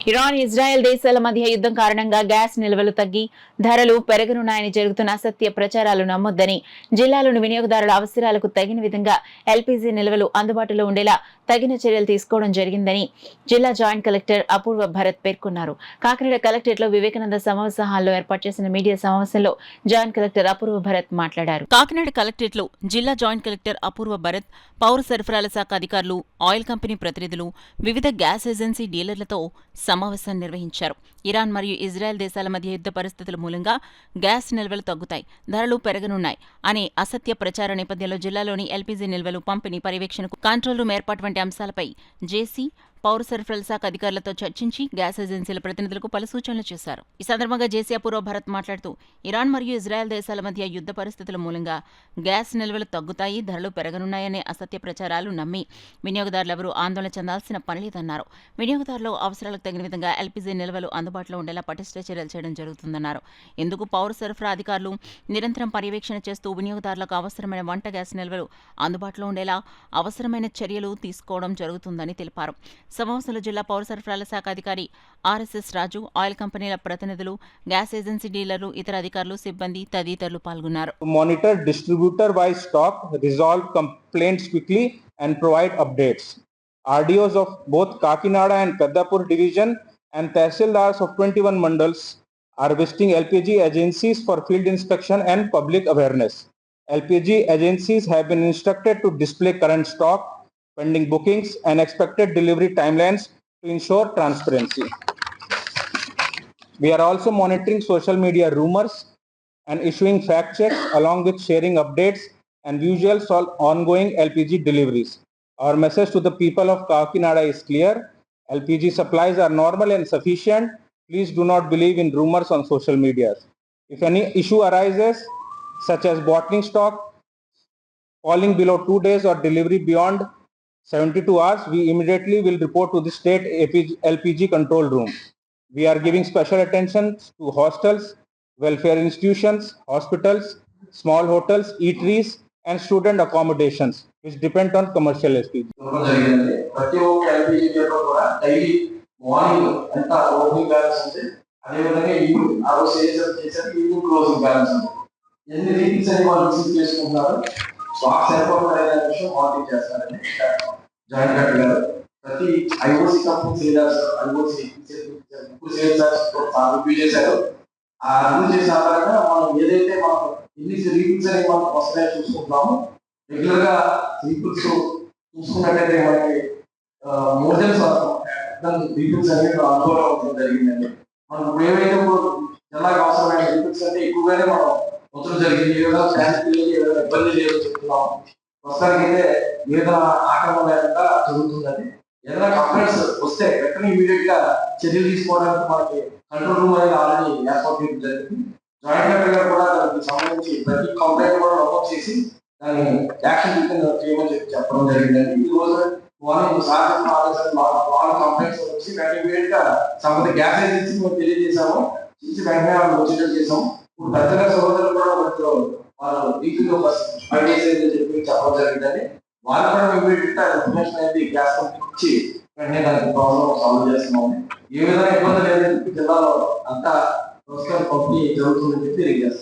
Iran, Israel దేశాల మధ్య యుద్ధం కారణంగా గ్యాస్ నిల్వలు తగ్గి ధరలు పెరగనున్నాయని జరుగుతున్న అసత్య ప్రచారాలు నమ్మొద్దని, జిల్లాలోని వినియోగదారుల అవసరాలకు తగిన విధంగా ఎల్పీజీ నిల్వలు అందుబాటులో ఉండేలా తగిన చర్యలు తీసుకోవడం జరిగిందని జిల్లా జాయింట్ కలెక్టర్ అపూర్వ భరత్ పేర్కొన్నారు. కాకినాడ కలెక్టరేట్ లో వివేకానంద సమావేశ హాల్లో ఏర్పాటు చేసిన మీడియా సమావేశంలో జాయింట్ కలెక్టర్ అపూర్వ భరత్ మాట్లాడారు. కాకినాడ కలెక్టరేట్ లో జిల్లా జాయింట్ కలెక్టర్ అపూర్వ భరత్, పౌర సరఫరాల శాఖ అధికారులు, ఆయిల్ కంపెనీ ప్రతినిధులు, వివిధ గ్యాస్ ఏజెన్సీ డీలర్లతో సమావేశాన్ని నిర్వహించారు. ఇరాన్ మరియు ఇజ్రాయెల్ దేశాల మధ్య యుద్ధ పరిస్థితుల మూలంగా గ్యాస్ నిల్వలు తగ్గుతాయి, ధరలు పెరగనున్నాయి అనే అసత్య ప్రచార నేపథ్యంలో జిల్లాలోని ఎల్పీజీ నిల్వలు, పంపిణీ, పర్యవేక్షణకు కంట్రోల్ రూమ్ ఏర్పాటు వంటి అంశాలపై జేసీ, పౌర సరఫరాల శాఖ అధికారులతో చర్చించి గ్యాస్ ఏజెన్సీల ప్రతినిధులకు పలు సూచనలు చేశారు. ఈ సందర్భంగా జేసీ అపూర్వ భరత్ మాట్లాడుతూ, ఇరాన్ మరియు ఇజ్రాయెల్ దేశాల మధ్య యుద్ధ పరిస్థితుల మూలంగా గ్యాస్ నిల్వలు తగ్గుతాయి, ధరలు పెరగనున్నాయనే అసత్య ప్రచారాలు నమ్మి వినియోగదారులెవరూ ఆందోళన చెందాల్సిన పనిలేదన్నారు. వినియోగదారుల అవసరాలకు తగిన విధంగా ఎల్పీజీ నిల్వలు అందుబాటులో ఉండేలా పటిష్ట చర్యలు చేయడం జరుగుతుందన్నారు. ఇందుకు పౌర సరఫరా అధికారులు నిరంతరం పర్యవేక్షణ చేస్తూ వినియోగదారులకు అవసరమైన వంట గ్యాస్ నిల్వలు అందుబాటులో ఉండేలా అవసరమైన చర్యలు తీసుకోవడం జరుగుతుందని తెలిపారు. సమావేశంలో జిల్లా పౌర సరఫరాల శాఖ అధికారి ఆర్ఎస్ఎస్ రాజు, ఆయిల్ కంపెనీల ప్రతినిధులు, గ్యాస్ ఏజెన్సీ డీలర్లు, ఇతర అధికారులు, సిబ్బంది తదితరులు పాల్గొన్నారు. Monitor distributor wise stock, resolve complaints quickly and provide updates. RDOs of both Kakinada and Peddapur division and Tehsildars of 21 mandals are visiting LPG agencies for field inspection and public awareness. LPG agencies have been instructed to display current stock, pending bookings and expected delivery timelines to ensure transparency. We are also monitoring social media rumors and issuing fact checks along with sharing updates and visuals on ongoing LPG deliveries. Our message to the people of Kakinada is clear. LPG supplies are normal and sufficient. Please do not believe in rumors on social media. If any issue arises, such as bottling stock falling below 2 days or delivery beyond 72 hours, we immediately will report to the state LPG control room. We are giving special attention to hostels, welfare institutions, hospitals, small hotels, eateries, and student accommodations which depend on commercial LPG. ప్రతి ఒక్క LPG dealer కూడా daily morning ఎంత opening balance ఉంది, అదే విధంగా evening ఆ రోజు చేసేది ఈవినింగ్ క్లోజింగ్ బ్యాలెన్స్ ఉంది. ఎన్ని రీడింగ్స్ అని వాళ్ళు రిసీవ్ చేసుకుంటున్నారు, స్టాక్ సరిపోతుంది అనే విషయం మానిటర్ చేస్తారని జాయింట్ కలెక్టర్ గారు ప్రతి IOC company leaders, IOC review చేశారు. ఆ రివ్యూ చేసిన ఆధారంగా మనం ఏదైతే మనం ఎన్ని రీడింగ్స్ అనేవి మనం వస్తాయో చూసుకుంటున్నాము. రెగ్యులర్ గా రీడింగ్స్ చూసుకున్నట్టయితే మనకి మోర్ దెన్ రీడింగ్స్ అనేవి అనుభవం అవడం జరిగిందండి. మనకు ఇప్పుడు ఏవైతే జిల్లాకు అవసరమైన రీడింగ్స్ అంటే ఎక్కువగానే మనం ఉంచడం జరిగింది. ఏదైనా ఏదైనా ఇబ్బంది లేదని చెప్తున్నాము. ప్రస్తుతానికి అయితే ఏదైనా ఆటంకం లేకుండా జరుగుతుందని, ఏదైనా కంప్లైంట్స్ వస్తే వెంటనే ఇమీడియట్ గా చర్యలు తీసుకోవడానికి మనకి కంట్రోల్ రూమ్ అనేది ఆల్రెడీ ఏర్పాటు చేయడం జరిగింది. జాయింట్ కలెక్టర్ గారు కూడా దానికి సంబంధించి ప్రతి కంప్లైంట్ కూడా నమోదు చేసి దాన్ని యాక్షన్ చేయమని చెప్పడం జరిగిందండి. ఈ రోజు మార్నింగ్ సాయంత్రం ఆదేశాలు వాళ్ళ కంప్లైంట్స్ వచ్చి వెంటనే ఇమీడియట్ గా సంబంధిత గ్యాస్ ఏజెన్సీ మేము తెలియజేసాము, చేసి వెంటనే వాళ్ళు వచ్చేటట్టు చేసాము. ఇప్పుడు పెద్దగా సోదరులు కూడా వాళ్ళు వీక్లో చెప్పి చెప్పడం జరిగిందండి. వాళ్ళు కూడా ఇమీడియట్ గా ఇన్ఫర్మేషన్ అనేది గ్యాస్ కంపెనీ ఇచ్చి వెంటనే దానికి ప్రాబ్లం సాల్వ్ చేస్తున్నాము. ఏ విధంగా ఇబ్బంది లేదని చెప్పి జిల్లాలో అంతా పంపిణీ జరుగుతుందని చెప్పి తెలియజేస్తాం.